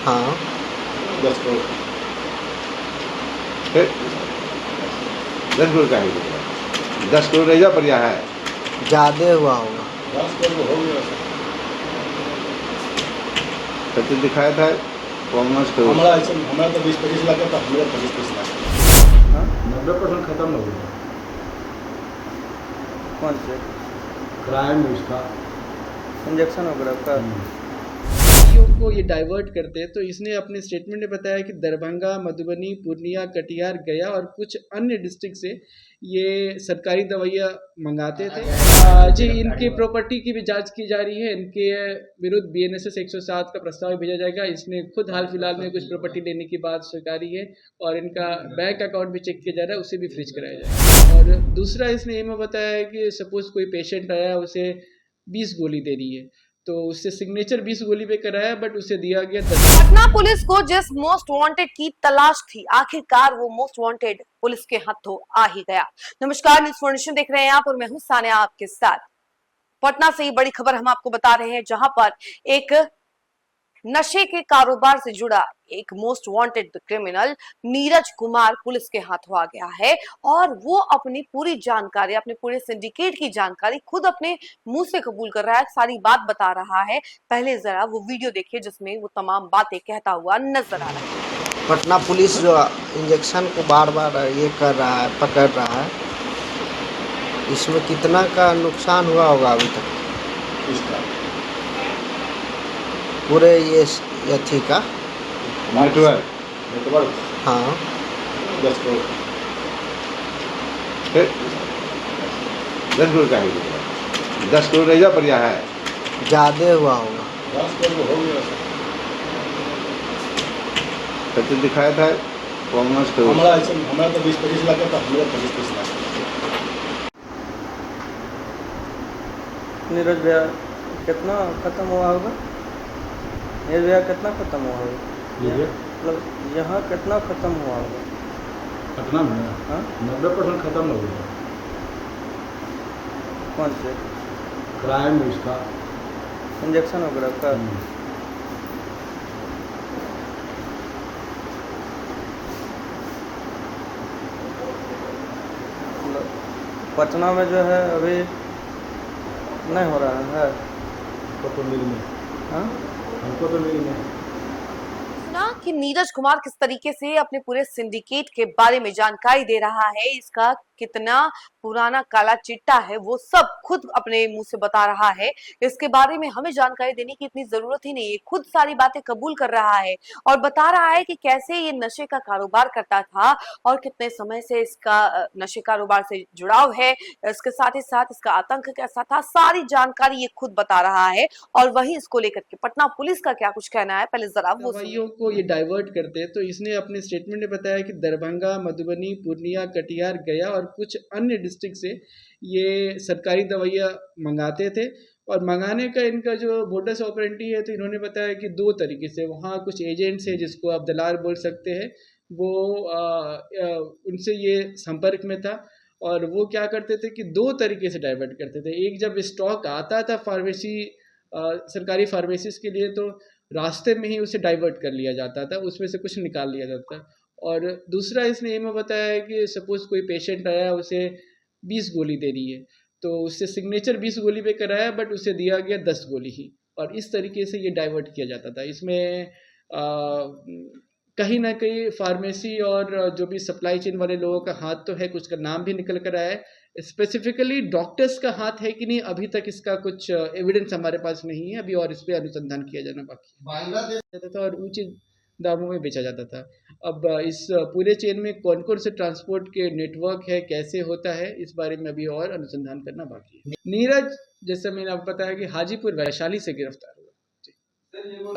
हाँ 10 करोड़। फिर 10 करोड़ का है, 10 करोड़ रह बढ़िया है। ज़्यादा हुआ होगा। 10 करोड़ हो गया सर। तो दिखाया था कॉमर्स करोड़ हमारा तो 20-25 लाख का, हमारा 25-30 लाख। 90% खत्म हो गया। कौन से क्राइम उसका इंजेक्शन वगैरह का? को ये डाइवर्ट करते हैं। तो इसने अपने स्टेटमेंट में बताया कि दरभंगा, मधुबनी, पूर्णिया, कटिहार, गया और कुछ अन्य डिस्ट्रिक्ट से ये सरकारी दवाइयाँ मंगाते थे। जी, इनकी प्रॉपर्टी की भी जांच की जा रही है। इनके विरुद्ध BNSS 107 का प्रस्ताव भेजा जाएगा। इसने खुद हाल फिलहाल में कुछ प्रॉपर्टी लेने की बात स्वीकारी है और इनका बैंक अकाउंट भी चेक किया जा रहा है, उसे भी फ्रीज कराया जाएगा। और दूसरा इसने ये में बताया है कि सपोज कोई पेशेंट आया, उसे 20 गोली दे रही है, तो उससे सिग्नेचर 20 गोली पे कराया, बट उसे दिया गया 10। पटना पुलिस को जिस मोस्ट वांटेड की तलाश थी, आखिरकार वो मोस्ट वांटेड पुलिस के हाथों आ ही गया। नमस्कार, न्यूज़ फॉर नेशन देख रहे हैं आप और मैं हूं सानिया आपके साथ। पटना से ये बड़ी खबर हम आपको बता रहे हैं, जहां पर एक नशे के कारोबार से जुड़ा एक most wanted criminal Neeraj Kumar police के हाथों आ गया है और वो अपनी पूरी जानकारी, अपने पूरे सिंडिकेट की जानकारी खुद अपने मुंह से कबूल कर रहा है, सारी बात बता रहा है। पहले जरा वो वीडियो देखिए जिसमें वो तमाम बातें कहता हुआ नजर आ रहा है। पटना पुलिस जो इंजेक्शन को बार बार ये कर रहा है, पकड़ रहा है, इसमें कितना का नुकसान हुआ होगा अभी तक इसका पूरे ये अथी का? नेटवर्क हाँ 10 करोड़। फिर 10 करोड़ का है, 10 करोड़ रह बढ़िया है। ज़्यादा हुआ होगा। 10 करोड़ हो गया सर। तो दिखाया था कॉमर्स करोड़ हमारा तो 20-25 लाख का, हमारा 25-30 लाख। नीरज भैया कितना ख़त्म हुआ होगा? नीरज भैया कितना ख़त्म हुआ होगा? मतलब यहाँ कितना ख़त्म हुआ होगा? पटना में हाँ 90% खत्म हो गया। कौन से क्राइम उसका इंजेक्शन वगैरह का? मतलब पटना में जो है अभी नहीं हो रहा है। हमको तो मिल में हाँ हमको तो मिल में सुना कि नीरज कुमार किस तरीके से अपने पूरे सिंडिकेट के बारे में जानकारी दे रहा है, इसका कितना पुराना काला चिट्टा है वो सब खुद अपने मुंह से बता रहा है। इसके बारे में हमें जानकारी देने की इतनी जरूरत ही नहीं है, खुद सारी बातें कबूल कर रहा है और बता रहा है कि कैसे ये नशे का कारोबार करता था और कितने समय से इसका नशे कारोबार से जुड़ाव है, इसके साथ ही साथ इसका आतंक कैसा था, सारी जानकारी ये खुद बता रहा है। और वहीं इसको लेकर के पटना पुलिस का क्या कुछ कहना है, पहले जरा वो दवाइयों को ये डाइवर्ट करते हैं। तो इसने अपने स्टेटमेंट में बताया कि दरभंगा, मधुबनी, पूर्णिया, कटिहार, गया और कुछ अन्य डिस्ट्रिक्ट से ये सरकारी दवाइयाँ मंगाते थे। और मंगाने का इनका जो मोडस ऑपरेंडी है, तो इन्होंने बताया कि 2 तरीके से, वहाँ कुछ एजेंट्स हैं जिसको आप दलाल बोल सकते हैं, वो उनसे ये संपर्क में था और वो क्या करते थे कि 2 तरीके से डाइवर्ट करते थे। एक, जब स्टॉक आता था फार्मेसी, सरकारी फार्मेसीज के लिए, तो रास्ते में ही उसे डाइवर्ट कर लिया जाता था, उसमें से कुछ निकाल लिया जाता। और दूसरा इसने ये में बताया है कि सपोज कोई पेशेंट आया, उसे 20 गोली दे रही है, तो उससे सिग्नेचर 20 गोली पे कराया, बट उसे दिया गया 10 गोली ही। और इस तरीके से ये डाइवर्ट किया जाता था। इसमें कहीं ना कहीं फार्मेसी और जो भी सप्लाई चेन वाले लोगों का हाथ तो है, कुछ का नाम भी निकल कर आया है। स्पेसिफिकली डॉक्टर्स का हाथ है कि नहीं, अभी तक इसका कुछ एविडेंस हमारे पास नहीं है अभी, और इस पर अनुसंधान किया जाना बाकी है। और ऊंचे दामों में बेचा जाता था। अब इस पूरे चेन में कौन कौन से ट्रांसपोर्ट के नेटवर्क है, कैसे होता है, इस बारे में अभी और अनुसंधान करना बाकी है। नीरज, जैसे मैंने आपको बताया कि हाजीपुर वैशाली से गिरफ्तार हुआ।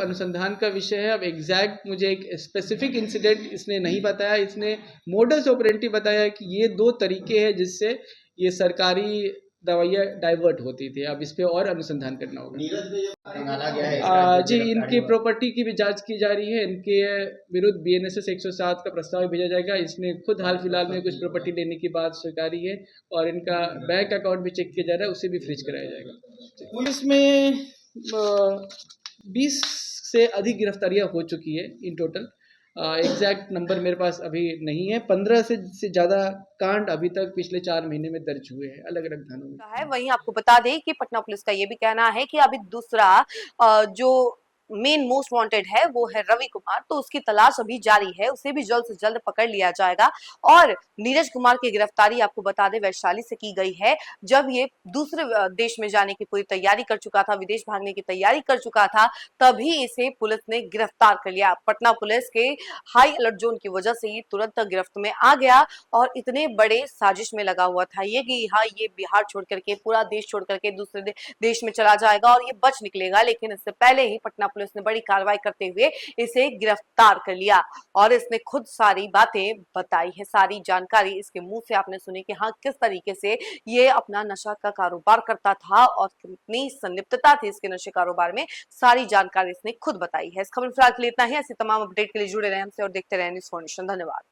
अनुसंधान का विषय है। अब एग्जैक्ट मुझे एक स्पेसिफिक इंसिडेंट इसने नहीं बताया, इसने मोडस ऑपरेंडी बताया कि ये 2 तरीके हैं जिससे ये सरकारी दवाइयाँ डाइवर्ट होती थी। अब इस पे और अनुसंधान करना होगा। जी, इनकी प्रॉपर्टी की भी जांच की जा रही है। इनके विरुद्ध BNSS 107 का प्रस्ताव भेजा जाएगा। इसने खुद हाल फिलहाल में कुछ प्रॉपर्टी लेने की बात स्वीकारी है और इनका बैंक अकाउंट भी चेक किया जा रहा है, उसे भी फ्रीज कराया जाएगा। पुलिस में 20 से अधिक गिरफ्तारियां हो चुकी है इन टोटल। एग्जैक्ट नंबर मेरे पास अभी नहीं है। 15 से ज़्यादा कांड अभी तक पिछले 4 महीने में दर्ज हुए हैं अलग अलग थानों में। है वहीं आपको बता दें कि पटना पुलिस का ये भी कहना है कि अभी दूसरा जो मेन मोस्ट वांटेड है वो है रवि कुमार, तो उसकी तलाश अभी जारी है, उसे भी जल्द से जल्द पकड़ लिया जाएगा। और नीरज कुमार की गिरफ्तारी आपको बता दें वैशाली से की गई है, जब ये दूसरे देश में जाने की पूरी तैयारी कर चुका था, विदेश भागने की तैयारी कर चुका था, तभी इसे पुलिस ने गिरफ्तार कर लिया। पटना पुलिस के हाई अलर्ट जोन की वजह से ये तुरंत गिरफ्त में आ गया और इतने बड़े साजिश में लगा हुआ था ये कि हाँ ये बिहार छोड़ करके, पूरा देश छोड़ करके दूसरे देश में चला जाएगा और ये बच निकलेगा, लेकिन इससे पहले ही पटना पुलिस ने बड़ी कार्रवाई करते हुए इसे गिरफ्तार कर लिया और इसने खुद सारी बातें बताई है, सारी जानकारी इसके मुंह से आपने सुनी कि हाँ किस तरीके से ये अपना नशा का कारोबार करता था और कितनी संलिप्तता थी इसके नशे कारोबार में, सारी जानकारी इसने खुद बताई है। इस खबर फिलहाल के लिए इतना ही। ऐसी तमाम अपडेट के लिए जुड़े रहे हमसे और देखते रहे न्यूज़ 4 नेशन। धन्यवाद।